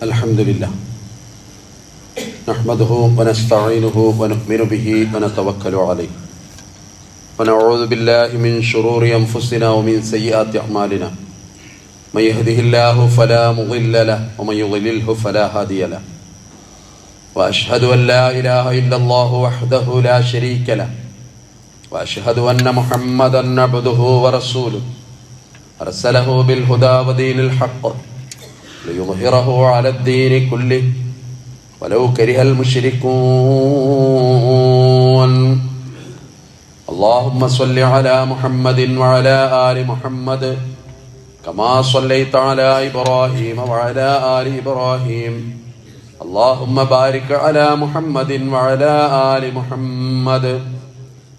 الحمد لله نحمده ونستعينه ونؤمن به ونتوكل عليه ونعوذ بالله من شرور أنفسنا ومن سيئات أعمالنا من يهده الله فلا مضل له ومن يضلله فلا هادي له وأشهد أن لا إله إلا الله وحده لا شريك له وأشهد أن محمدا عبده ورسوله أرسله بالهدى ودين الحق ليظهره على الدين كله ولو كره المشركون اللهم صل على محمد وعلى آل محمد كما صليت على إبراهيم وعلى آل إبراهيم اللهم بارك على محمد وعلى آل محمد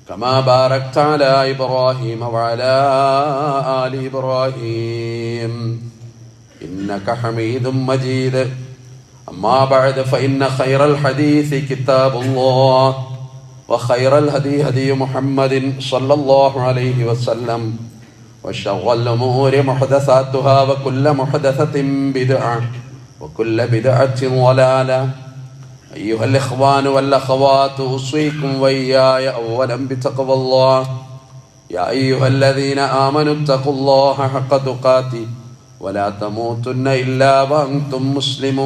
كما باركت على إبراهيم وعلى آل إبراهيم إنك حميد مجيد أما بعد فإن خير الحديث كتاب الله وخير الهدي هدي محمد صلى الله عليه وسلم وشر الأمور محدثاتها وكل محدثة بدعة وكل بدعة ضلالة أيها الإخوان والأخوات أوصيكم وإياي أولا بتقوى الله يا أيها الذين آمنوا اتقوا الله حق تقاته ولا تموتن إلا وأنتم مسلمون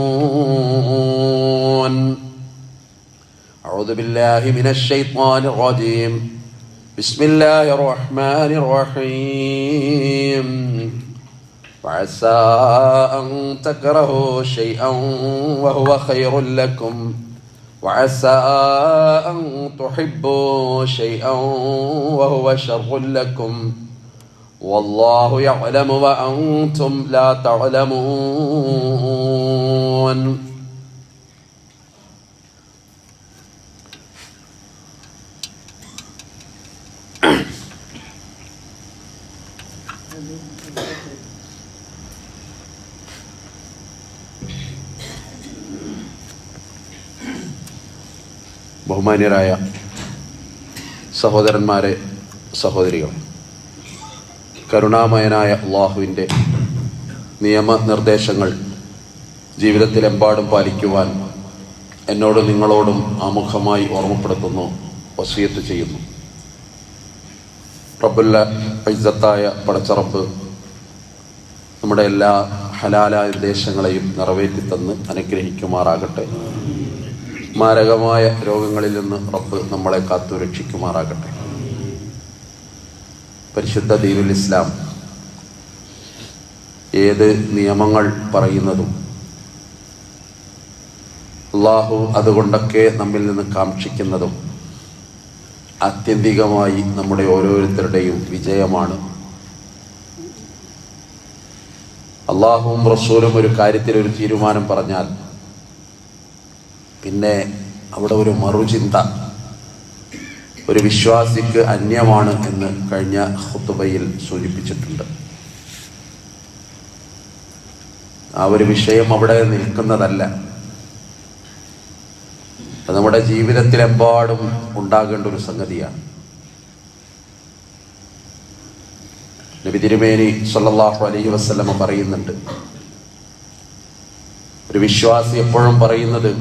أعوذ بالله من الشيطان الرجيم بسم الله الرحمن الرحيم وعسى أن تكرهوا شيئا وهو خير لكم وعسى أن تحبوا شيئا وهو شر لكم والله يعلم وأنتم لا تعلمون ബഹുമാന്യരായ സഹോദരന്മാരെ, സഹോദരികളെ, കരുണാമയനായ അള്ളാഹുവിൻ്റെ നിയമനിർദ്ദേശങ്ങൾ ജീവിതത്തിലെമ്പാടും പാലിക്കുവാൻ എന്നോടും നിങ്ങളോടും ആമുഖമായി ഓർമ്മപ്പെടുത്തുന്നു, വസിയത്ത് ചെയ്യുന്നു. റബ്ബുൽ ഇസ്സത്തായ പടച്ചറബ്ബ് നമ്മുടെ എല്ലാ ഹലാലായ ഉദ്ദേശങ്ങളെയും നിറവേറ്റിത്തന്ന് അനുഗ്രഹിക്കുമാറാകട്ടെ. മാരകമായ രോഗങ്ങളിൽ നിന്ന് റബ്ബ് നമ്മളെ കാത്തുരക്ഷിക്കുമാറാകട്ടെ. പരിശുദ്ധ ദീനുൽ ഇസ്ലാം ഏത് നിയമങ്ങൾ പറയുന്നതും അല്ലാഹു അതുകൊണ്ടൊക്കെ നമ്മിൽ നിന്ന് കാക്ഷിക്കുന്നതും ആത്യന്തികമായി നമ്മുടെ ഓരോരുത്തരുടെയും വിജയമാണ്. അല്ലാഹുവും റസൂലും ഒരു കാര്യത്തിൽ ഒരു തീരുമാനം പറഞ്ഞാൽ പിന്നെ അവിടെ ഒരു മറുചിന്ത ഒരു വിശ്വാസിക്ക് അന്യമാണ് എന്ന് കഴിഞ്ഞ ഖുതുബയിൽ സൂചിപ്പിച്ചിട്ടുണ്ട്. ആ ഒരു വിഷയം അവിടെ നിൽക്കുന്നതല്ല. അത് നമ്മുടെ ജീവിതത്തിലെമ്പാടും ഉണ്ടാകേണ്ട ഒരു സംഗതിയാണ്. നബി തിരുമേനി സല്ലല്ലാഹു അലൈഹി വസല്ലമ പറയുന്നുണ്ട്, ഒരു വിശ്വാസി എപ്പോഴും പറയുന്നത്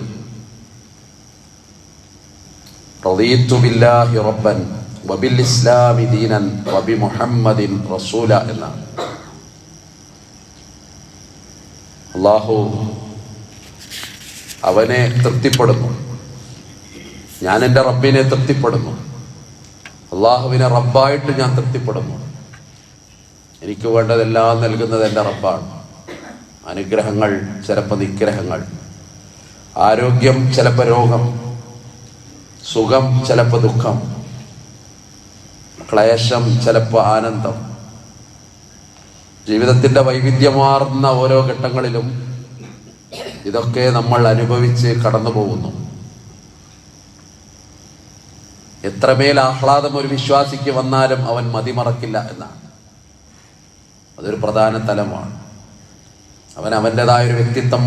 റളീതു ബില്ലാഹി റബ്ബൻ വബിൽ ഇസ്ലാമി ദീനൻ വബി മുഹമ്മദിൻ റസൂല എന്നാണ്. അല്ലാഹു അവനെ തൃപ്തിപ്പെടുന്നു, ഞാൻ എൻ്റെ റബ്ബിനെ തൃപ്തിപ്പെടുന്നു, അള്ളാഹുവിനെ റബ്ബായിട്ട് ഞാൻ തൃപ്തിപ്പെടുന്നു. എനിക്ക് വേണ്ടതെല്ലാം നൽകുന്നത് എൻ്റെ റബ്ബാണ്. അനുഗ്രഹങ്ങൾ ചിലപ്പോൾ നിഗ്രഹങ്ങൾ, ആരോഗ്യം ചിലപ്പോൾ രോഗം, സുഖം ചിലപ്പോൾ ദുഃഖം, ക്ലേശം ചിലപ്പോൾ ആനന്ദം. ജീവിതത്തിൻ്റെ വൈവിധ്യമാർന്ന ഓരോ ഘട്ടങ്ങളിലും ഇതൊക്കെ നമ്മൾ അനുഭവിച്ച് കടന്നു പോകുന്നു. എത്രമേൽ ആഹ്ലാദം ഒരു വിശ്വാസിക്ക് വന്നാലും അവൻ മതിമറക്കില്ല എന്നാണ്. അതൊരു പ്രധാന തലമാണ്. അവൻ അവൻ്റെതായൊരു വ്യക്തിത്വം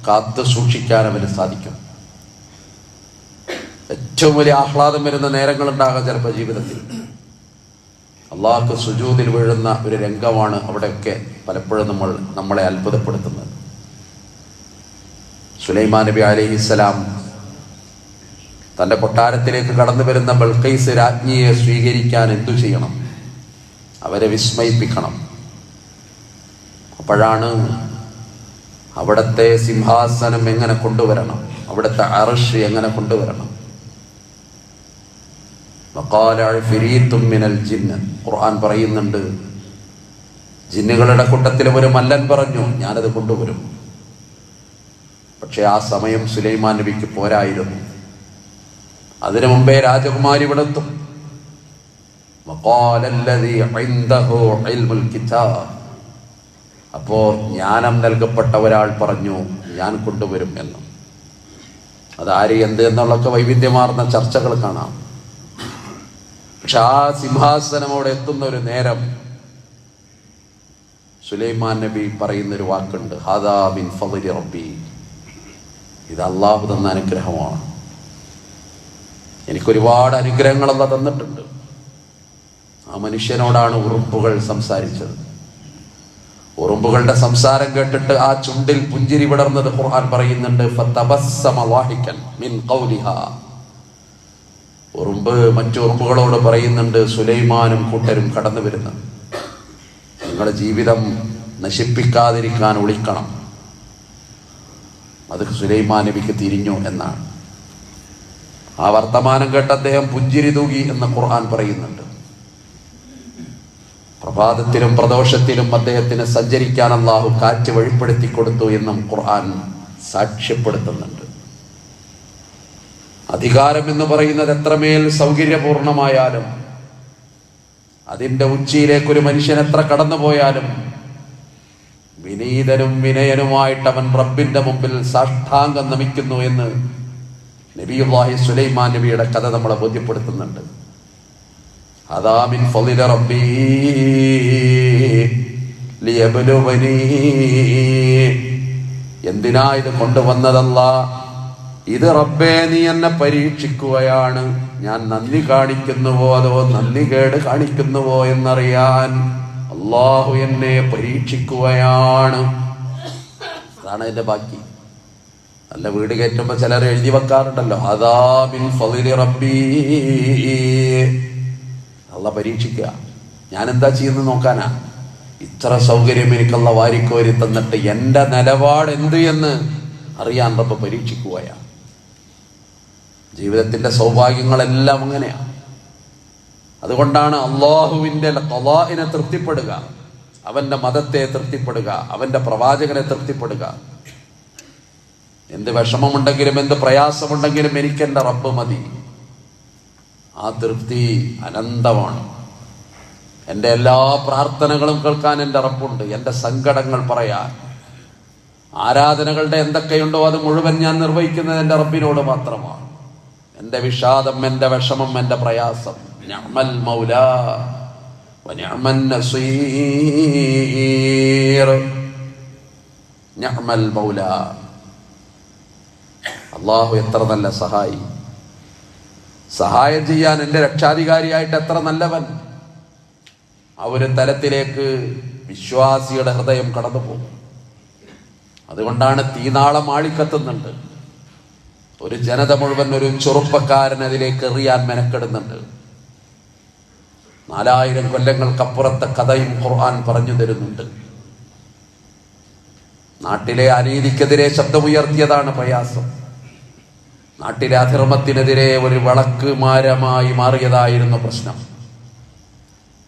കാത്തു സൂക്ഷിക്കാൻ അവന് സാധിക്കും. ഏറ്റവും വലിയ ആഹ്ലാദം വരുന്ന നേരങ്ങളുണ്ടാകാം ചിലപ്പോൾ ജീവിതത്തിൽ. അള്ളാഹ്ക്ക് സുജൂദിൽ വീഴുന്ന ഒരു രംഗമാണ് അവിടെയൊക്കെ പലപ്പോഴും നമ്മളെ അത്ഭുതപ്പെടുത്തുന്നത്. സുലൈമാൻ നബി അലൈഹിസ്സലാം തൻ്റെ കൊട്ടാരത്തിലേക്ക് കടന്നു വരുന്ന ബൽഖീസ് രാജ്ഞിയെ സ്വീകരിക്കാൻ എന്തു ചെയ്യണം? അവരെ വിസ്മയിപ്പിക്കണം. അപ്പോഴാണ് അവിടുത്തെ സിംഹാസനം എങ്ങനെ കൊണ്ടുവരണം, അവിടുത്തെ അർശ് എങ്ങനെ കൊണ്ടുവരണം. വഖാല ഇഫ്രീത്തും മിനൽ ജിന്ന്, ഖുർആൻ പറയുന്നുണ്ട്, ജിന്നുകളുടെ കൂട്ടത്തിൽ ഒരു മല്ലൻ പറഞ്ഞു, ഞാനത് കൊണ്ടുവരും. പക്ഷെ ആ സമയം സുലൈമാൻ നബിക്ക് പോരായിരുന്നു. അതിനു മുമ്പേ രാജകുമാരി ഇവിടെ എത്തും. അപ്പോ ജ്ഞാനം നൽകപ്പെട്ട ഒരാൾ പറഞ്ഞു, ഞാൻ കൊണ്ടുവരും എന്ന്. അതാര് എന്ത് എന്നുള്ളൊക്കെ വൈവിധ്യമാർന്ന ചർച്ചകൾ കാണാം. പക്ഷെ ആ സിംഹാസനം അവിടെ എത്തുന്ന ഒരു നേരം സുലൈമാൻ നബി പറയുന്നൊരു വാക്കുണ്ട്, ഹാദാ മിൻ ഫളി റബ്ബി, ഇത് അള്ളാഹു തന്ന അനുഗ്രഹമാണ്. എനിക്കൊരുപാട് അനുഗ്രഹങ്ങൾ അല്ലാഹു തന്നിട്ടുണ്ട്. ആ മനുഷ്യനോടാണ് ഉറുമ്പുകൾ സംസാരിച്ചത്. ഉറുമ്പുകളുടെ സംസാരം കേട്ടിട്ട് ആ ചുണ്ടിൽ പുഞ്ചിരി വിടർന്നത് ഖുർആൻ പറയുന്നുണ്ട്, ഫതബസ്സമ ളാഹികൻ മിൻ ഖൗലിഹാ. ഉറുമ്പ് മറ്റു ഉറുമ്പുകളോട് പറയുന്നുണ്ട്, സുലൈമാനും കൂട്ടരും കടന്നു വരുന്നത്, നിങ്ങളുടെ ജീവിതം നശിപ്പിക്കാതിരിക്കാൻ ഒളിക്കണം. അത് സുലൈമാൻ നബിക്ക് തിരിഞ്ഞു എന്നാണ്. ആ വർത്തമാനം കേട്ട് അദ്ദേഹം പുഞ്ചിരി തൂകി എന്ന് ഖുർആൻ പറയുന്നുണ്ട്. പ്രഭാതത്തിലും പ്രദോഷത്തിലും അദ്ദേഹത്തിന് സഞ്ചരിക്കാൻ അല്ലാഹു കാറ്റ് വഴിപ്പെടുത്തി കൊടുത്തു എന്നും ഖുർആൻ സാക്ഷ്യപ്പെടുത്തുന്നുണ്ട്. അധികാരം എന്ന് പറയുന്നത് എത്രമേൽ സൗകര്യപൂർണമായാലും, അതിൻ്റെ ഉച്ചിയിലേക്ക് ഒരു മനുഷ്യൻ എത്ര കടന്നുപോയാലും, വിനീതനും വിനയനുമായിട്ട് അവൻ റബ്ബിന്റെ മുമ്പിൽ സാഷ്ടാംഗം നമിക്കുന്നു എന്ന് നബിയുല്ലാഹി സുലൈമാൻ നബിയുടെ കഥ നമ്മളെ ബോധ്യപ്പെടുത്തുന്നുണ്ട്. അദാ മിൻ ഫളി റബ്ബി ലിയബ്ലുവനി, എന്തിനാ ഇത് കൊണ്ടുവന്നതല്ല? ഇത് റബ്ബേ നീ എന്നെ പരീക്ഷിക്കുകയാണ്. ഞാൻ നന്ദി കാണിക്കുന്നുവോ അതോ നന്ദികേട് കാണിക്കുന്നുവോ എന്നറിയാൻ അള്ളാഹു എന്നെ പരീക്ഷിക്കുകയാണ്. അതാണ് അതിന്റെ ബാക്കി. നല്ല വീട് കയറ്റുമ്പോ ചിലർ എഴുതി വെക്കാറുണ്ടല്ലോ, അദാ മിൻ ഫളി റബ്ബി, അള്ളാഹ് പരീക്ഷിക്കുക. ഞാൻ എന്താ ചെയ്യുന്നത് നോക്കാനാ. ഇത്ര സൗകര്യം എനിക്കുള്ള വാരിക്കോരി തന്നിട്ട് എൻ്റെ നിലപാട് എന്ത് എന്ന് അറിയാൻ റബ്ബ് പരീക്ഷിക്കുകയാണ്. ജീവിതത്തിന്റെ സൗഭാഗ്യങ്ങളെല്ലാം അങ്ങനെയാണ്. അതുകൊണ്ടാണ് അള്ളാഹുവിന്റെ ഖളാഇനെ തൃപ്തിപ്പെടുക, അവന്റെ മതത്തെ തൃപ്തിപ്പെടുക, അവന്റെ പ്രവാചകനെ തൃപ്തിപ്പെടുക. എന്ത് വിഷമമുണ്ടെങ്കിലും എന്ത് പ്രയാസമുണ്ടെങ്കിലും എനിക്കെന്റെ റബ്ബ് മതി. ആ തൃപ്തി അനന്തമാണ്. എൻ്റെ എല്ലാ പ്രാർത്ഥനകളും കേൾക്കാൻ എൻ്റെ റബ്ബുണ്ട്. എൻ്റെ സങ്കടങ്ങൾ പറയാൻ, ആരാധനകളുടെ എന്തൊക്കെയുണ്ടോ അത് മുഴുവൻ ഞാൻ നിർവഹിക്കുന്നത് എൻ്റെ റബ്ബിനോട് മാത്രമാണ്. എൻ്റെ വിഷാദം, എൻ്റെ വിഷമം, എൻ്റെ പ്രയാസം, നിഅ്മൽ മൗലാ വനിഅ്മൻ നസീർ. നിഅ്മൽ മൗലാ, അല്ലാഹു എത്ര നല്ല സഹായി. സഹായം ചെയ്യാൻ എൻ്റെ രക്ഷാധികാരിയായിട്ട് എത്ര നല്ലവൻ. ആ ഒരു തലത്തിലേക്ക് വിശ്വാസിയുടെ ഹൃദയം കടന്നു പോകും. അതുകൊണ്ടാണ് തീനാളം ആളിക്കത്തുന്നുണ്ട്. ഒരു ജനത മുഴുവൻ, ഒരു ചെറുപ്പക്കാരൻ അതിലേക്ക് എറിയാൻ മെനക്കെടുന്നുണ്ട്. 4000 കൊല്ലങ്ങൾക്കപ്പുറത്തെ കഥയും ഖുർആൻ പറഞ്ഞു തരുന്നുണ്ട്. നാട്ടിലെ അനീതിക്കെതിരെ ശബ്ദമുയർത്തിയതാണ് പ്രയാസം. നാട്ടിലെ അധർമ്മത്തിനെതിരെ ഒരു വിളക്ക് മരമായി മാറിയതായിരുന്നു പ്രശ്നം.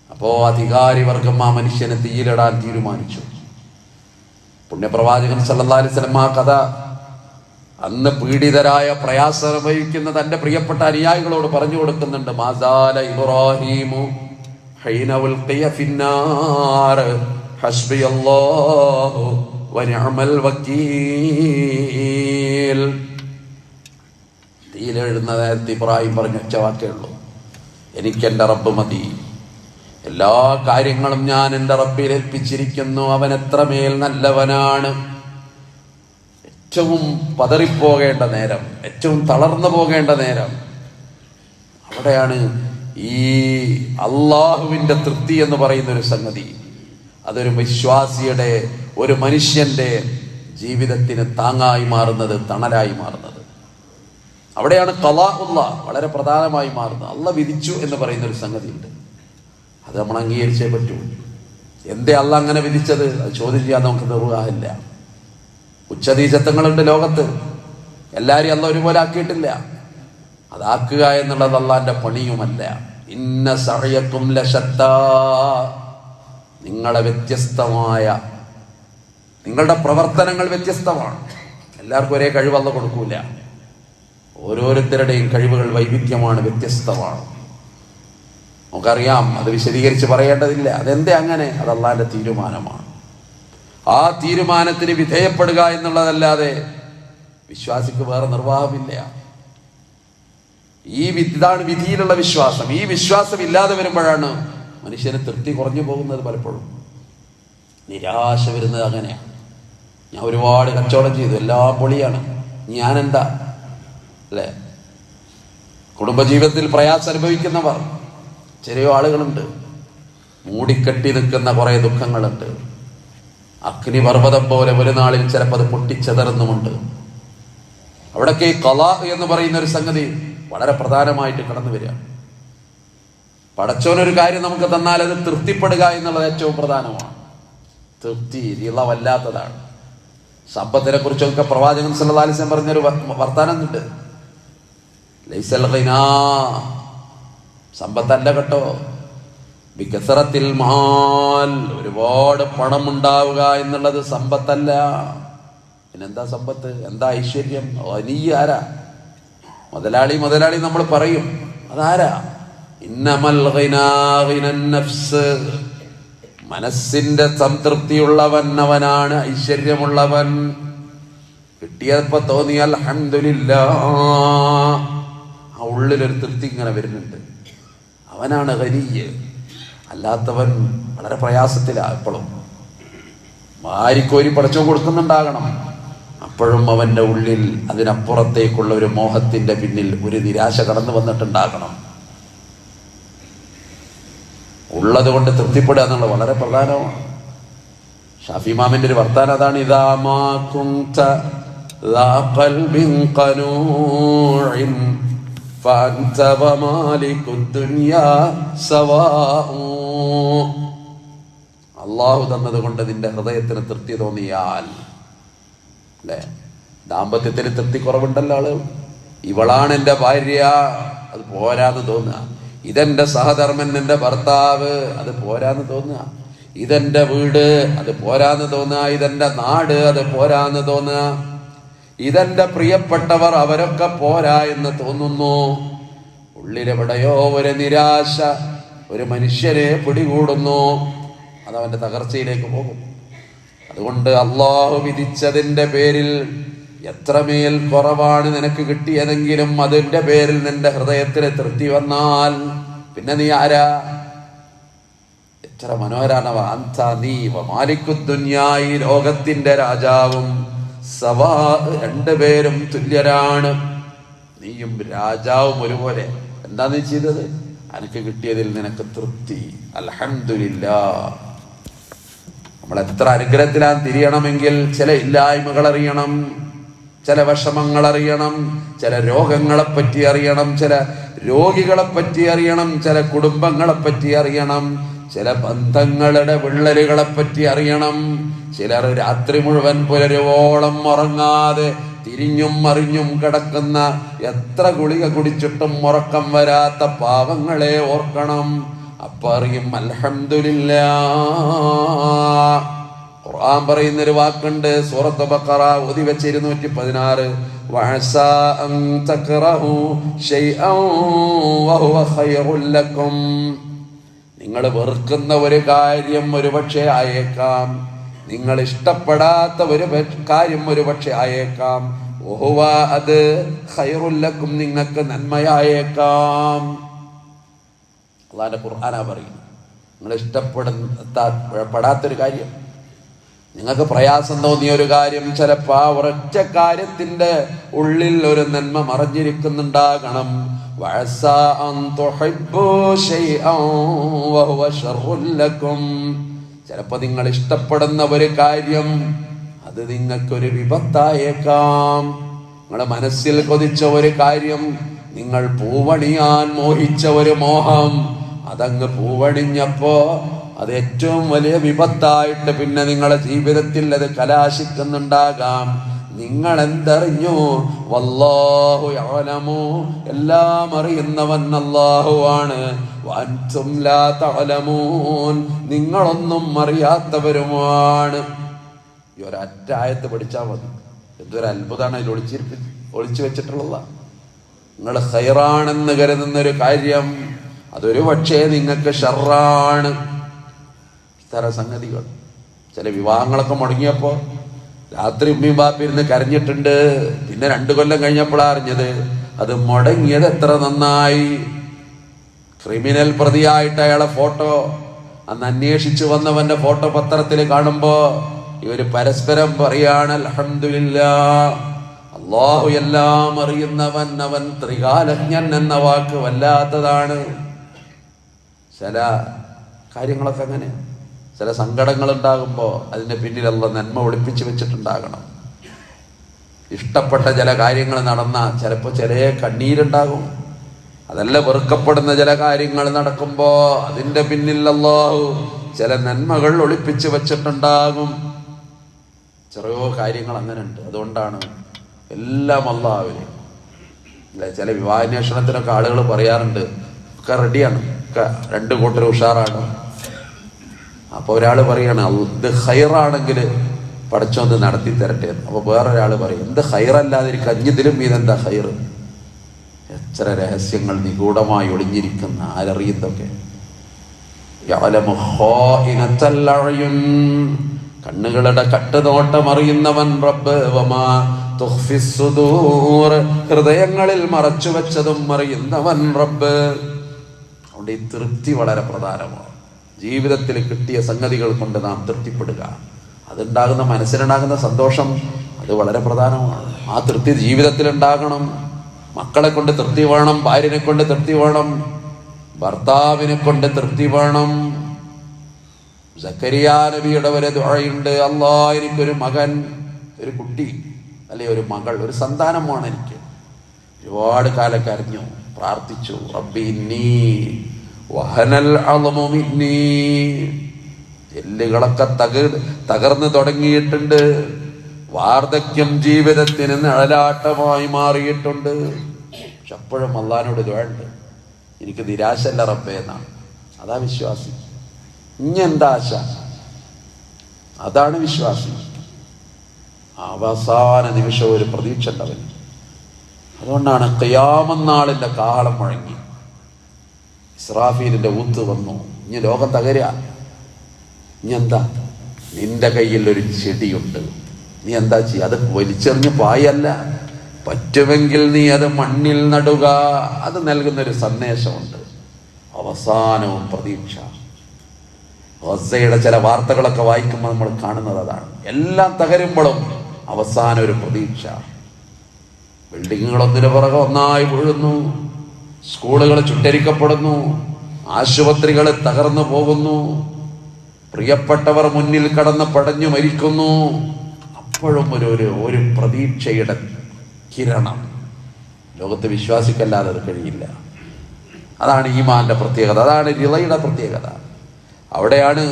അപ്പോ അധികാരിവർഗം ആ മനുഷ്യനെ തീയിലിടാൻ തീരുമാനിച്ചു. പുണ്യപ്രവാചകൻ സല്ലല്ലാഹു അലൈഹി വസല്ലം ആ കഥ അന്ന് പീഡിതരായ പ്രയാസം അനുഭവിക്കുന്ന തന്റെ പ്രിയപ്പെട്ട അനുയായികളോട് പറഞ്ഞു കൊടുക്കുന്നുണ്ട്. മാസാല ഇബ്രാഹീമു ഹൈന ഉൽഖിയ ഫിന്നാർ ഹസ്ബിയല്ലാഹു വനിഅമൽ വക്കീൽ. തീയിലെഴുന്ന നേരത്തെ ഇബ്രാഹിം പറഞ്ഞ ഒറ്റ വാക്കേ ഉള്ളൂ, എനിക്കെൻ്റെ റബ്ബ് മതി. എല്ലാ കാര്യങ്ങളും ഞാൻ എൻ്റെ റബ്ബിൽ ഏൽപ്പിച്ചിരിക്കുന്നു. അവൻ എത്രമേൽ നല്ലവനാണ്. ഏറ്റവും പതറിപ്പോകേണ്ട നേരം, ഏറ്റവും തളർന്നു പോകേണ്ട നേരം, അവിടെയാണ് ഈ അള്ളാഹുവിൻ്റെ തൃപ്തി എന്ന് പറയുന്ന ഒരു സംഗതി. അതൊരു വിശ്വാസിയുടെ, ഒരു മനുഷ്യന്റെ ജീവിതത്തിന് താങ്ങായി മാറുന്നത്, തണലായി മാറുന്നത്. അവിടെയാണ് ഖളാഉള്ള വളരെ പ്രധാനമായി മാറുന്നത്. അള്ള വിധിച്ചു എന്ന് പറയുന്ന ഒരു സംഗതിയുണ്ട്, അത് നമ്മൾ അംഗീകരിച്ചേ പറ്റൂ. എന്തേ അള്ള അങ്ങനെ വിധിച്ചത്? അത് ചോദ്യം ചെയ്യാൻ നമുക്ക് നിർവാഹമില്ല. ഉച്ചനീചത്വങ്ങളുണ്ട് ലോകത്ത്, എല്ലാവരും അള്ള ഒരുപോലെ ആക്കിയിട്ടില്ല. അതാക്കുക എന്നുള്ളത് അള്ളാന്റെ പണിയുമല്ല. ഇന്ന സഅയകും ലശത്താ, നിങ്ങളുടെ വ്യത്യസ്തമായ നിങ്ങളുടെ പ്രവർത്തനങ്ങൾ വ്യത്യസ്തമാണ്. എല്ലാവർക്കും ഒരേ കഴിവ് അള്ള കൊടുക്കൂല. ഓരോരുത്തരുടെയും കഴിവുകൾ വൈവിധ്യമാണ്, വ്യത്യസ്തമാണ്. നമുക്കറിയാം, അത് വിശദീകരിച്ച് പറയേണ്ടതില്ല. അതെന്തേ അങ്ങനെ? അത് അള്ളാന്റെ തീരുമാനമാണ്. ആ തീരുമാനത്തിന് വിധേയപ്പെടുക എന്നുള്ളതല്ലാതെ വിശ്വാസിക്ക് വേറെ നിർവാഹമില്ല. ഇതാണ് വിധിയിലുള്ള വിശ്വാസം. ഈ വിശ്വാസം ഇല്ലാതെ വരുമ്പോഴാണ് മനുഷ്യന് തൃപ്തി കുറഞ്ഞു പോകുന്നത്. പലപ്പോഴും നിരാശ വരുന്നത് അങ്ങനെയാണ്. ഞാൻ ഒരുപാട് കച്ചവടം ചെയ്തു, എല്ലാം പൊളിയാണ്, ഞാനെന്താ അല്ലേ? കുടുംബജീവിതത്തിൽ പ്രയാസം അനുഭവിക്കുന്നവർ ചെറിയ ആളുകളുണ്ട്. മൂടിക്കെട്ടി നിൽക്കുന്ന കുറെ ദുഃഖങ്ങളുണ്ട്. അഗ്നിപർവ്വതം പോലെ ഒരു നാളിൽ ചിലപ്പോൾ അത് പൊട്ടിച്ചെതറുന്നുമുണ്ട്. അവിടൊക്കെ ഈ ഖളാ എന്ന് പറയുന്ന ഒരു സംഗതി വളരെ പ്രധാനമായിട്ട് കടന്നു വരിക. പടച്ചോനൊരു കാര്യം നമുക്ക് തന്നാൽ അത് തൃപ്തിപ്പെടുക എന്നുള്ളത് ഏറ്റവും പ്രധാനമാണ്. തൃപ്തി വല്ലാത്തതാണ്. സമ്പത്തിനെ കുറിച്ചൊക്കെ പ്രവാചകൻ സല്ലല്ലാഹു അലൈഹി വസല്ലം പറഞ്ഞൊരു വർത്താനം ഉണ്ട്. ലൈസൽ ഗിനാ, സമ്പത്തല്ല കേട്ടോ, ബികസറത്തിൽ മാൽ, ഒരുപാട് പണം ഉണ്ടാവുക എന്നുള്ളത് സമ്പത്തല്ല. പിന്നെന്താ സമ്പത്ത്? എന്താ ഐശ്വര്യം? നീ ആരാ? മുതലാളി നമ്മൾ പറയും, അതാരാ? ഇന്നമൽ ഗിനാ ഗിനൻ നഫ്സ്, മനസ്സിന്റെ സംതൃപ്തിയുള്ളവൻ അവനാണ് ഐശ്വര്യമുള്ളവൻ. കിട്ടിയപ്പോ തോന്നി അൽഹംദുലില്ലാഹ്, ആ ഉള്ളിലൊരു തൃപ്തി ഇങ്ങനെ വരുന്നുണ്ട്, അവനാണ് ഗനിയ്. അല്ലാത്തവൻ വളരെ പ്രയാസത്തിലാണ്. എപ്പോഴും വാരിക്കോരി പടച്ചോ കൊടുക്കുന്നുണ്ടാകണം. അപ്പോഴും അവന്റെ ഉള്ളിൽ അതിനപ്പുറത്തേക്കുള്ള ഒരു മോഹത്തിന്റെ പിന്നിൽ ഒരു നിരാശ കടന്നു വന്നിട്ടുണ്ടാകണം. ഉള്ളത് കൊണ്ട് തൃപ്തിപ്പെടുക എന്നുള്ളത് വളരെ പ്രധാനമാണ്. ഷാഫി ഇമാമിന്റെ ഒരു വർത്താനം അതാണ്, ഇദാ മാ കുൻത ലാ ഖൽബിൻ ഖനൂഇൻ ഫഅൻത വമാലികുദ് ദുനിയാ സവാഉ. അല്ലാഹു തന്നത് കൊണ്ട് നിന്റെ ഹൃദയത്തിന് തൃപ്തി തോന്നിയാൽ, അല്ലേ? ദാമ്പത്യത്തിന് തൃപ്തി കുറവുണ്ടല്ലോ ആളുകൾ. ഇവളാണ് എൻ്റെ ഭാര്യ, അത് പോരാന്ന് തോന്നുക. ഇതെന്റെ സഹധർമ്മൻ, എൻ്റെ ഭർത്താവ്, അത് പോരാന്ന് തോന്നുക. ഇതെന്റെ വീട്, അത് പോരാന്ന് തോന്നുക. ഇതെന്റെ നാട്, അത് പോരാന്ന് തോന്നുക. ഇതെന്റെ പ്രിയപ്പെട്ടവർ, അവരൊക്കെ പോരാ എന്ന് തോന്നുന്നു. ഉള്ളിലെവിടെയോ ഒരു നിരാശ ഒരു മനുഷ്യനെ പിടികൂടുന്നു. അതവന്റെ തകർച്ചയിലേക്ക് പോകും. അതുകൊണ്ട് അള്ളാഹു വിധിച്ചതിന്റെ പേരിൽ എത്രമേൽ കുറവാണ് നിനക്ക് കിട്ടിയതെങ്കിലും അതിന്റെ പേരിൽ നിന്റെ ഹൃദയത്തിന് തൃപ്തി വന്നാൽ പിന്നെ നീ ആരാ? എത്ര മനോഹരാണവ. അന്ത നീ മാലിക്കുദ് ദുനിയാ, ഈ ലോകത്തിന്റെ രാജാവും സവാ, രണ്ടുപേരും തുല്യരാണ്. നീയും രാജാവും ഒരുപോലെ. എന്താ നീ ചെയ്തത്? എനിക്ക് കിട്ടിയതിൽ നിനക്ക് തൃപ്തി, അൽഹംദുലില്ലാഹ്. നമ്മൾ എത്ര അനുഗ്രഹത്തിലാൻ തിരിയണമെങ്കിൽ ചില ഇല്ലായ്മകൾ അറിയണം, ചില വിഷമങ്ങൾ അറിയണം, ചില രോഗങ്ങളെ പറ്റി അറിയണം, ചില രോഗികളെ പറ്റി അറിയണം, ചില കുടുംബങ്ങളെ പറ്റി അറിയണം, ചില ബന്ധങ്ങളുടെ വിള്ളലുകളെ പറ്റി അറിയണം. ചിലർ രാത്രി മുഴുവൻ പുലരുവോളം ഉറങ്ങാതെ തിരിഞ്ഞും മറിഞ്ഞും കിടക്കുന്ന, എത്ര ഗുളിക കുടിച്ചിട്ടും ഉറക്കം വരാത്ത പാവങ്ങളെ ഓർക്കണം. അപ്പൊ അറിയും അൽഹംദുലില്ലാഹ്. ഖുർആൻ പറയുന്നൊരു വാക്കുണ്ട്, സൂറത്ത് ബഖറ ഓതി വെച്ച് 216, വഅസാ അൻ തക്റഹു ശൈഅൻ വഹുവ ഖൈറുൽ ലക്കും. നിങ്ങൾ വെറുക്കുന്ന ഒരു കാര്യം ഒരുപക്ഷെ ആയേക്കാം, നിങ്ങൾ ഇഷ്ടപ്പെടാത്ത ഒരു കാര്യം ഒരുപക്ഷെ ആയേക്കാം. വഹുവ, അത് ഖൈറുൽ ലക്കും, നിങ്ങൾക്ക് നന്മയായേക്കാം. അല്ലാഹുവിന്റെ ഖുർആനാ പറയുന്നു. നിങ്ങൾ ഇഷ്ടപ്പെടാത്തൊരു കാര്യം, നിങ്ങൾക്ക് പ്രയാസം തോന്നിയ ഒരു കാര്യം, ചിലപ്പോൾ ആ ഒരൊറ്റ കാര്യത്തിന്റെ ഉള്ളിൽ ഒരു നന്മ മറഞ്ഞിരിക്കുന്നുണ്ടാകണം. വഅസാ അൻ തുഹിബ്ബു ശൈഅൻ വഹുവ ശർറുൽ ലക്കും. ചിലപ്പോൾ നിങ്ങൾ ഇഷ്ടപ്പെടുന്ന ഒരു കാര്യം അത് നിങ്ങൾക്കൊരു വിപത്തായേക്കാം. നിങ്ങളുടെ മനസ്സിൽ കൊതിച്ച ഒരു കാര്യം, നിങ്ങൾ പൂവണിയാൻ മോഹിച്ച ഒരു മോഹം, അതങ്ങ് പൂവണിഞ്ഞപ്പോ അത് ഏറ്റവും വലിയ വിപത്തായിട്ട് പിന്നെ നിങ്ങളുടെ ജീവിതത്തിൽ അത് കലാശിക്കുന്നുണ്ടാകാം. നിങ്ങൾ എന്തറിഞ്ഞു? വല്ലാഹു യഅലമു, എല്ലാം അറിയുന്നവൻ അല്ലാഹുവാണ്. വഅൻതും ലാ തഅലമൂൻ, നിങ്ങളൊന്നും അറിയാത്തവരുമാണ്. ഈ ഒരൊറ്റ ആയത്ത് പഠിച്ചാൽ മതി. എന്തൊരു അത്ഭുതമാണ് അതിൽ ഒളിച്ചു വെച്ചിട്ടുള്ളത്. നിങ്ങൾ ഖൈറാണെന്ന് കരുതുന്നൊരു കാര്യം അതൊരു പക്ഷേ നിങ്ങൾക്ക് ഷർറാണ്. ഇത്തരം സംഗതികൾ. ചില വിവാഹങ്ങളൊക്കെ മുടങ്ങിയപ്പോ രാത്രി ഉമ്മയും ബാപ്പിരുന്ന് കരഞ്ഞിട്ടുണ്ട്. പിന്നെ 2 കൊല്ലം കഴിഞ്ഞപ്പോഴാണ് അറിഞ്ഞത് അത് മുടങ്ങിയത് എത്ര നന്നായി. ക്രിമിനൽ പ്രതിയായിട്ട് അയാളെ ഫോട്ടോ അന്ന് അന്വേഷിച്ചു വന്നവന്റെ ഫോട്ടോ പത്രത്തിൽ കാണുമ്പോ ഇവര് പരസ്പരം പറയാണ്, അൽഹംദുലില്ലാഹ്, അല്ലാഹു എല്ലാം അറിയുന്നവൻ, അവൻ ത്രികാലജ്ഞൻ എന്ന വാക്ക് വല്ലാത്തതാണ്. ചില കാര്യങ്ങളൊക്കെ അങ്ങനെ, ചില സങ്കടങ്ങൾ ഉണ്ടാകുമ്പോൾ അതിന്റെ പിന്നിൽ അല്ലാഹ് നന്മ ഒളിപ്പിച്ചു വെച്ചിട്ടുണ്ടാകണം. ഇഷ്ടപ്പെട്ട ചില കാര്യങ്ങൾ നടന്ന ചിലപ്പോൾ ചില കണ്ണീരുണ്ടാകും. അതല്ല, വെറുക്കപ്പെടുന്ന ചില കാര്യങ്ങൾ നടക്കുമ്പോ അതിന്റെ പിന്നിൽ അല്ലാഹു ചില നന്മകൾ ഒളിപ്പിച്ചു വെച്ചിട്ടുണ്ടാകും. ചെറിയോ കാര്യങ്ങൾ അങ്ങനെ ഉണ്ട്. അതുകൊണ്ടാണ് എല്ലാം അല്ലാഹുവിന്. അല്ലെ, ചില വിവാഹാന്വേഷണത്തിനൊക്കെ ആളുകൾ പറയാറുണ്ട് ഒക്കെ റെഡിയാണ്, ഒക്കെ 2 കൂട്ടർ ഉഷാറാണ്. അപ്പൊ ഒരാൾ പറയാണ് ഇത് ഹൈറാണെങ്കിൽ പടച്ചോന്ന് നടത്തി തരട്ടെ. അപ്പൊ വേറൊരാൾ പറയും എന്ത് ഹൈറല്ലാതിരിക്കുക, അഞ്ഞതിലും ഇതെന്താ ഹൈറ്. എത്ര രഹസ്യങ്ങൾ നിഗൂഢമായി ഒളിഞ്ഞിരിക്കുന്ന ആരറിയുന്നതൊക്കെ. കണ്ണുകളുടെ കട്ടുനോട്ടം അറിയുന്നവൻ റബ്ബ്. വമാ തുഖ്ഫിസ് സുദൂർ, ഹൃദയങ്ങളിൽ മറച്ചു വെച്ചതും അറിയുന്നവൻ റബ്ബ്. അതുകൊണ്ട് ഈ തൃപ്തി വളരെ പ്രധാനമാണ്. ജീവിതത്തിൽ കിട്ടിയ സംഗതികൾ കൊണ്ട് നാം തൃപ്തിപ്പെടുക, അതുണ്ടാകുന്ന മനസ്സിലുണ്ടാകുന്ന സന്തോഷം അത് വളരെ പ്രധാനമാണ്. ആ തൃപ്തി ജീവിതത്തിൽ ഉണ്ടാകണം. മക്കളെ കൊണ്ട് തൃപ്തി വേണം, ഭാര്യനെ കൊണ്ട് തൃപ്തി വേണം, ഭർത്താവിനെ കൊണ്ട് തൃപ്തി വേണം. സക്കരിയാ നബിയുടെ ഒരു ദുആയുണ്ട്, അല്ലാഹ് എനിക്കൊരു മകൻ, ഒരു കുട്ടി അല്ലെ ഒരു മകൾ, ഒരു സന്താനമാണ് എനിക്ക്. ഒരുപാട് കാലം കരഞ്ഞു, പ്രാർത്ഥിച്ചു. റബ്ബി ഇന്നി വഹനൽ അളമു മിന്നി, എല്ലുകളൊക്കെ തകർന്നു തുടങ്ങിയിട്ടുണ്ട്. വാർദ്ധക്യം ജീവിതത്തിന് നിഴലാട്ടമായി മാറിയിട്ടുണ്ട്. പക്ഷെ അപ്പോഴും അല്ലാഹുവിനോട് ദുആയുണ്ട്, എനിക്ക് നിരാശല്ല റബ്ബേ എന്നാണ്. അതാ വിശ്വാസി. ഇനി എന്താ ആശ? അതാണ് വിശ്വാസി. അവസാന നിമിഷം ഒരു പ്രതീക്ഷ ഉണ്ടവൻ. അതുകൊണ്ടാണ് ഖിയാമത്ത് നാളിന്റെ കാഹളം മുഴങ്ങി, ഇസ്രാഫീലിന്റെ ഊത്ത് വന്നു. ഇനി ലോകം തകരുക. ഇനി എന്താ? നിന്റെ കയ്യിൽ ഒരു ചെടിയുണ്ട്, നീ എന്താ ചെയ്യുക? അത് വലിച്ചെറിഞ്ഞ് പായല്ല, പറ്റുമെങ്കിൽ നീ അത് മണ്ണിൽ നടുക. അത് നൽകുന്നൊരു സന്ദേശമുണ്ട്. അവസാനവും പ്രതീക്ഷ. ഗസയുടെ ചില വാർത്തകളൊക്കെ വായിക്കുമ്പോൾ നമ്മൾ കാണുന്നത് അതാണ്. എല്ലാം തകരുമ്പോഴും അവസാനം ഒരു പ്രതീക്ഷ. ബിൽഡിങ്ങുകൾ ഒന്നിനു പുറകെ ഒന്നായി വീഴുന്നു, സ്കൂളുകൾ ചുട്ടരിക്കപ്പെടുന്നു, ആശുപത്രികൾ തകർന്നു പോകുന്നു, പ്രിയപ്പെട്ടവർ മുന്നിൽ കടന്ന് പടഞ്ഞു മരിക്കുന്നു. അപ്പോഴും ഒരു പ്രതീക്ഷയുടെ കിരണം. ലോകത്ത് വിശ്വാസിക്കല്ലാതെ അത് കഴിയില്ല. അതാണ് ഈമാന്റെ പ്രത്യേകത, അതാണ് റിളയുടെ പ്രത്യേകത. അവിടെയാണ്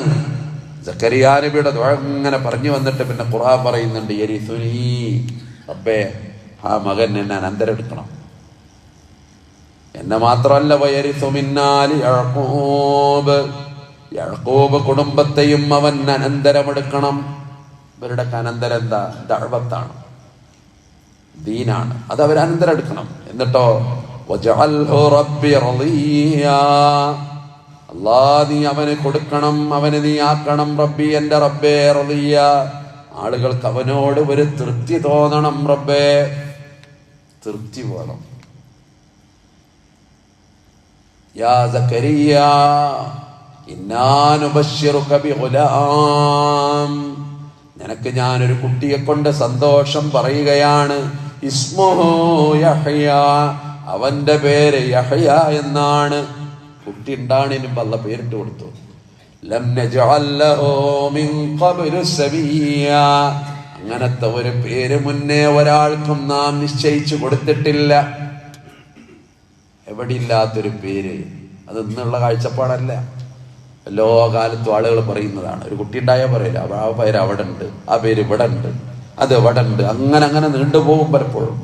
സക്കരിയാ നബിയുടെ ദുആ ഇങ്ങനെ പറഞ്ഞു വന്നിട്ട് പിന്നെ ഖുർആൻ പറയുന്നുണ്ട്, യരിസുനി, റബ്ബേ ആ മകൻ എന്നെ അനന്തരെടുക്കണം. എന്നെ മാത്രമല്ല, വയരിസു മിന്നാലി യഅ്ഖൂബ്, യഅ്ഖൂബ് കുടുംബത്തെയും അവൻ അനന്തരമെടുക്കണം. ഇവരുടെ അനന്തരം എന്താ? ദഅവത്താണ്, ദീനാണ്. അത് അവർ അനന്തരെടുക്കണം. എന്നിട്ടോ വജഅൽഹു റബ്ബി റളിയാ, അല്ലാഹ് നീ അവന് കൊടുക്കണം, അവന് നീ ആക്കണം. റബ്ബി, എന്റെ റബ്ബേ, റളിയ, ആളുകൾക്ക് അവനോട് ഒരു തൃപ്തി തോന്നണം. റബ്ബേ, തൃപ്തി വേണം. യാ സക്കരിയ ഇന്നാ നുബശ്ശിറുക ബിഗുലാം, നിനക്ക് ഞാനൊരു കുട്ടിയെ കൊണ്ട് സന്തോഷം പറയുകയാണ്. ഇസ്മുഹു യഹ്യ, അവന്റെ പേര് യഹ്യ എന്നാണ്. കുട്ടി ഉണ്ടാണിന് അല്ലാഹ് പേരിട്ട് കൊടുത്തു. ലം നജ്അൽ ലഹു മിൻ ഖബ്ലു സബിയ, അങ്ങനത്തെ ഒരു പേര് മുന്നേ ഒരാൾക്കും നാം നിശ്ചയിച്ചു കൊടുത്തിട്ടില്ല. എവിടെയില്ലാത്തൊരു പേര്. അത് ഇന്നുള്ള കാഴ്ചപ്പാടല്ല. എല്ലാ കാലത്തും ആളുകൾ പറയുന്നതാണ്. ഒരു കുട്ടി ഉണ്ടായാൽ പറയില്ല ആ പേര് അവിടെ ഉണ്ട്, ആ പേര് ഇവിടെ ഉണ്ട്, അത് എവിടെ ഉണ്ട്, അങ്ങനെ അങ്ങനെ നീണ്ടുപോകും. പലപ്പോഴും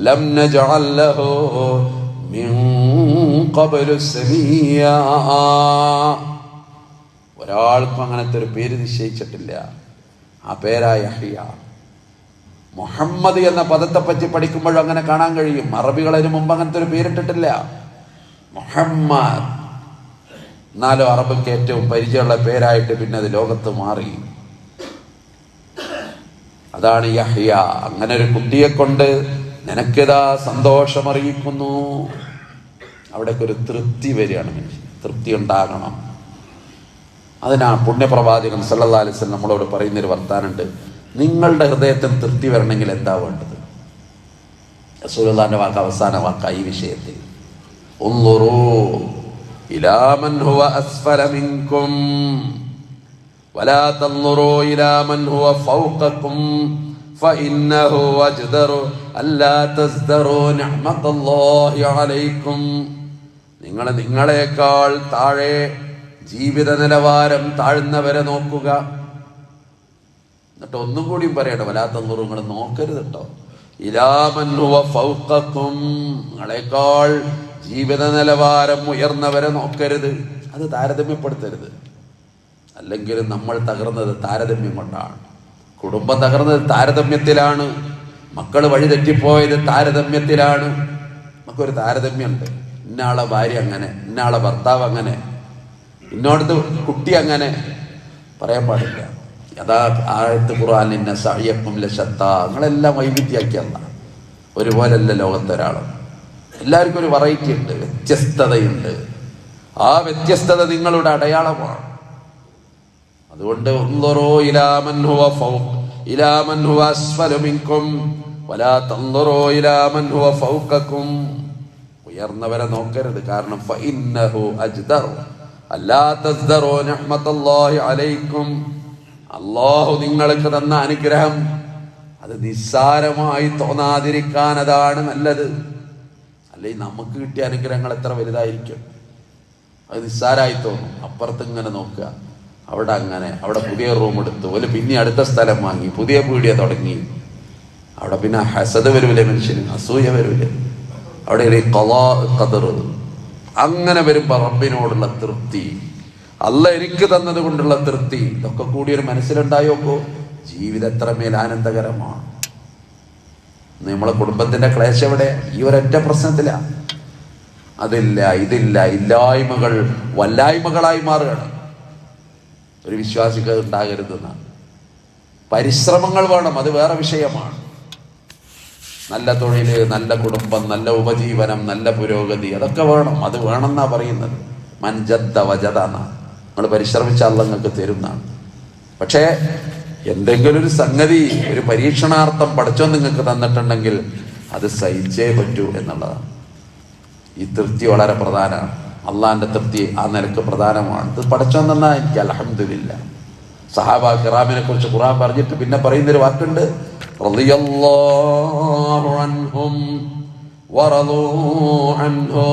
ലം നജഅൽ ലഹു മിൻ ഖബ്ലു സമീയാ, ഒരാൾക്കും അങ്ങനത്തെ ഒരു പേര് നിശ്ചയിച്ചിട്ടില്ല. ആ പേരാ യഹ്യ. മുഹമ്മദ് എന്ന പദത്തെ പറ്റി പഠിക്കുമ്പോഴും അങ്ങനെ കാണാൻ കഴിയും. അറബികളതിന് മുമ്പ് അങ്ങനത്തെ ഒരു പേരിട്ടിട്ടില്ല. മുഹമ്മദ് എന്നാലും അറബിക്ക് ഏറ്റവും പരിചയമുള്ള പേരായിട്ട് പിന്നെ അത് ലോകത്ത് മാറി. അതാണ് യഹ്യ. അങ്ങനെ ഒരു കുട്ടിയെ കൊണ്ട് നിനക്കിതാ സന്തോഷമറിയിക്കുന്നു. അവിടേക്ക് ഒരു തൃപ്തി വരികയാണ്. മനുഷ്യൻ തൃപ്തി ഉണ്ടാകണം. അതിനാ പുണ്യപ്രവാചകൻ സല്ലല്ലാഹു അലൈഹി വസല്ലം നമ്മളോട് പറയുന്നൊരു വർത്താനുണ്ട്. നിങ്ങളുടെ ഹൃദയത്തിൽ തൃപ്തി വരണമെങ്കിൽ എന്താ വേണ്ടത്? റസൂലുള്ളാഹിന്റെ വാക്ക്, അവസാന വാക്ക് ഈ വിഷയത്തിൽ, ഉൻളുറൂ ഇലാ മൻ ഹുവ അസ്ഫല മിൻകും വലാ തൻളുറൂ ഇലാ മൻ ഹുവ ഫൗഖകും ഫഇന്നഹു അജ്ദറു അല്ലാ തസ്ദറൂ നിഅമത്തല്ലാഹി അലൈക്കും. നിങ്ങൾ നിങ്ങളെക്കാൾ താഴെ ജീവിത നിലവാരം താഴ്ന്നവരെ നോക്കുക. എന്നിട്ട് ഒന്നും കൂടിയും പറയട്ടെ, വലാത്തന്നൂറ് നിങ്ങൾ നോക്കരുത് കേട്ടോ. ഇലാ മൻ ഹുവ ഫൗഖകും, നിങ്ങളെക്കാൾ ജീവിത നിലവാരം ഉയർന്നവരെ നോക്കരുത്. അത് താരതമ്യപ്പെടുത്തരുത്. അല്ലെങ്കിൽ നമ്മൾ തകർന്നത് താരതമ്യം കൊണ്ടാണ്. കുടുംബം തകർന്നത് താരതമ്യത്തിലാണ്. മക്കൾ വഴിതെറ്റിപ്പോയത് താരതമ്യത്തിലാണ്. നമുക്കൊരു താരതമ്യമുണ്ട്. ഇന്നാളെ ഭാര്യ അങ്ങനെ, ഇന്നാളെ ഭർത്താവ് അങ്ങനെ, ഇന്നോടത്ത് കുട്ടി അങ്ങനെ പറയാൻ പാടില്ല. യഥാ ആയത്ത് ഖുർആനിന്ന സഅയക്കും ലശത്ത, നിങ്ങളെല്ലാം വൈവിധ്യാക്കിയല്ല, ഒരുപോലല്ല ലോകത്തെ ഒരാളും. എല്ലാവർക്കും ഒരു വെറൈറ്റി ഉണ്ട്, വ്യത്യസ്തതയുണ്ട്. ആ വ്യത്യസ്തത നിങ്ങളുടെ അടയാളമാണ്. അതുകൊണ്ട് ഉൻളുറൂ ഇലാ മൻ ഹുവ ഫൗഖ ഇലാ മൻ ഹുവ അസ്ഫല മിൻകും വലാ തൻളുറൂ ഇലാ മൻ ഹുവ ഫൗഖകും. ഉയർന്നവരെ നോക്കരുത്. കാരണം ഫഇന്നഹു അജ്ദറു അല്ലാ തസ്ദറൂ നിഅമത്തല്ലാഹി അലൈക്കും. അല്ലാഹു നിങ്ങൾക്ക് തന്ന അനുഗ്രഹം അത് നിസ്സാരമായി തോന്നാതിരിക്കാൻ അതാണ് നല്ലത്. അല്ലെങ്കിൽ നമുക്ക് കിട്ടിയ അനുഗ്രഹങ്ങൾ എത്ര വലുതായിരിക്കും, അത് നിസ്സാരമായി തോന്നും. അപ്പുറത്ത് ഇങ്ങനെ നോക്കുക, അവിടെ അങ്ങനെ, അവിടെ പുതിയ റൂം എടുത്തു, ഒരു പിന്നെ അടുത്ത സ്ഥലം വാങ്ങി, പുതിയ പീടിക തുടങ്ങി. അവിടെ പിന്നെ ഹസദ് വരൂലേ മനുഷ്യന്, അസൂയ വരൂലേ. അവിടെ ഒരു ഖളാ ഖദർ, അങ്ങനെ വരുമ്പോ റബ്ബിനോടുള്ള തൃപ്തി, അല്ല എനിക്ക് തന്നത് കൊണ്ടുള്ള തൃപ്തി, ഇതൊക്കെ കൂടി ഒരു മനസ്സിലുണ്ടായോക്കോ ജീവിതം എത്രമേൽ ആനന്ദകരമാണ്. നമ്മളെ കുടുംബത്തിന്റെ ക്ലേശം എവിടെ? ഈ ഒരൊറ്റ പ്രശ്നത്തില. അതില്ല, ഇതില്ല, ഇല്ലായ്മകൾ വല്ലായ്മകളായി മാറുകയാണ്. ഒരു വിശ്വാസിക്ക് അത് ഉണ്ടാകരുതെന്നാണ്. പരിശ്രമങ്ങൾ വേണം, അത് വേറെ വിഷയമാണ്. നല്ല തൊഴില്, നല്ല കുടുംബം, നല്ല ഉപജീവനം, നല്ല പുരോഗതി, അതൊക്കെ വേണം. അത് വേണമെന്നാ പറയുന്നത്. മൻജദ്ദ വജദാന്നാ. നിങ്ങൾ പരിശ്രമിച്ച അല്ലാഹ് നിങ്ങൾക്ക് തരുന്നതാണ്. പക്ഷേ എന്തെങ്കിലും ഒരു സംഗതി, ഒരു പരീക്ഷണാർത്ഥം പടച്ചോൻ നിങ്ങൾക്ക് തന്നിട്ടുണ്ടെങ്കിൽ അത് സഹിച്ചേ പറ്റൂ എന്നുള്ളതാണ്. ഈ തൃപ്തി വളരെ പ്രധാനമാണ്. അള്ളാഹിന്റെ തൃപ്തി ആ നിലക്ക് പ്രധാനമാണ്. ഇത് പടച്ചോൻ തന്നാ എനിക്ക് അൽഹംദുലില്ലാ. സഹാബ കിറാമിനെ കുറിച്ച് ഖുർആൻ പറഞ്ഞിട്ട് പിന്നെ പറയുന്നൊരു വാക്കുണ്ട്, റളിയല്ലാഹു അൻഹും വറളൂ അൻഹു.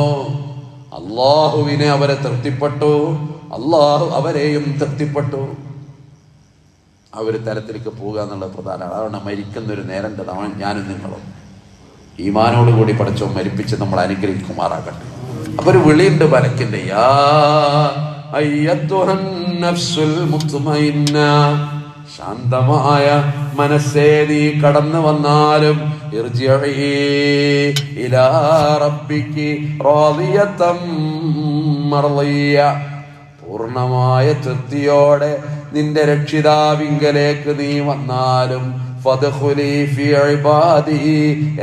അല്ലാഹുവിനെ അവരെ തൃപ്തിപ്പെട്ടു, അല്ലാഹു അവരെയും തൃപ്തിപ്പെട്ടു. ആ ഒരു തരത്തിലേക്ക് പോവുക എന്നുള്ളത് പ്രധാനമാണ്. അതാണ് മരിക്കുന്നൊരു നേരൻ്റെ ഞാനും നിങ്ങളും ഈമാനോടുകൂടി പടച്ചോൻ മരിപ്പിച്ച് നമ്മൾ അനുഗ്രഹിക്കുമാറാകട്ടെ. അപ്പൊ ഒരു വിളിയുണ്ട് മലക്കിന്റെ, യാ അയ്യത്തുഹൻ നഫ്സുൽ മുത്മഇന്ന, ശാന്തമായ മനസ്സേ നീ കടന്നു വന്നാലും ഇർജിഇ ഇലാ റബ്ബികി റാദിയതം മർളിയ, പൂർണ്ണമായ തൃപ്തിയോടെ നിന്റെ രക്ഷിതാവിങ്കലേക്ക് നീ വന്നാലും ഫദ്ഖുലി ഫീ ഇബാദി,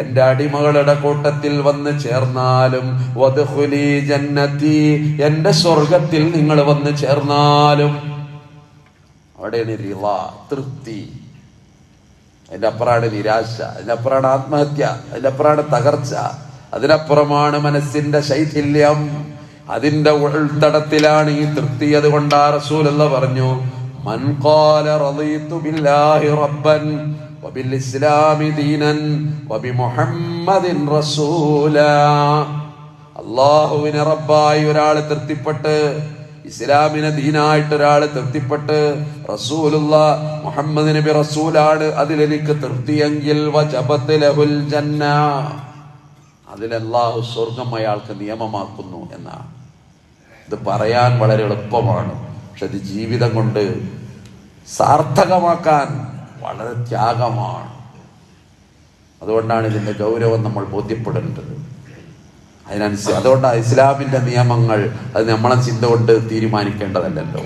എന്റെ അടിമകളുടെ കൂട്ടത്തിൽ വന്ന് ചേർന്നാലും, വദ്ഖുലി ജന്നതി, എന്റെ സ്വർഗത്തിൽ നിങ്ങൾ വന്ന് ചേർന്നാലും. അവിടെയാണ് റിളാ, തൃപ്തി. അതിന്റെ അപ്പുറമാണ് നിരാശ, അതിന്റെ അപ്പുറമാണ് ആത്മഹത്യ, അതിന്റെ അപ്പുറമാണ് തകർച്ച, അതിനപ്പുറമാണ് മനസ്സിന്റെ ശൈഥില്യം. അതിന്റെ ഉൾത്തടത്തിലാണ് ഈ തൃപ്തി. അതുകൊണ്ടാ റസൂലുള്ളാഹി പറഞ്ഞു, മൻ ഖാല റളീതു ബില്ലാഹി റബ്ബൻ വബിൽ ഇസ്ലാമി ദീനൻ വബിമുഹമ്മദിൻ റസൂലാ. അല്ലാഹുവിനെ റബ്ബായി ഒരാൾ തൃപ്തിപ്പെട്ട്, ഇസ്ലാമിനെ ദീനായിട്ട് ഒരാൾ തൃപ്തിപ്പെട്ട്, റസൂലുള്ളാഹ് മുഹമ്മദ് നബി റസൂലാണ് അതിലെനിക്ക് തൃപ്തിയെങ്കിൽ വജബത് ലഹുൽ ജന്ന, അതിലല്ലാഹു സ്വർഗം അയാൾക്ക് നിയമമാക്കുന്നു എന്നാണ്. ഇത് പറയാൻ വളരെ എളുപ്പമാണ്, പക്ഷെ ഇത് ജീവിതം കൊണ്ട് സാർത്ഥകമാക്കാൻ വളരെ ത്യാഗമാണ്. അതുകൊണ്ടാണ് ഇതിന്റെ ഗൗരവം നമ്മൾ ബോധ്യപ്പെടേണ്ടത്. അതുകൊണ്ടാണ് ഇസ്ലാമിന്റെ നിയമങ്ങൾ അത് നമ്മളെ ചിന്ത കൊണ്ട് തീരുമാനിക്കേണ്ടതല്ലല്ലോ.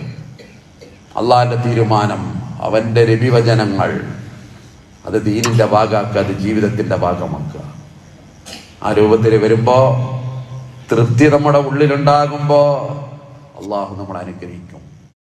അള്ളാഹിന്റെ തീരുമാനം, അവന്റെ രവിവചനങ്ങൾ, അത് ദീനിന്റെ ഭാഗമാക്കുക, അത് ജീവിതത്തിന്റെ ഭാഗമാക്കുക. ആ രൂപത്തിൽ വരുമ്പോ, തൃപ്തി നമ്മുടെ ഉള്ളിലുണ്ടാകുമ്പോ അള്ളാഹു നമ്മളെ അനുഗ്രഹിക്കും.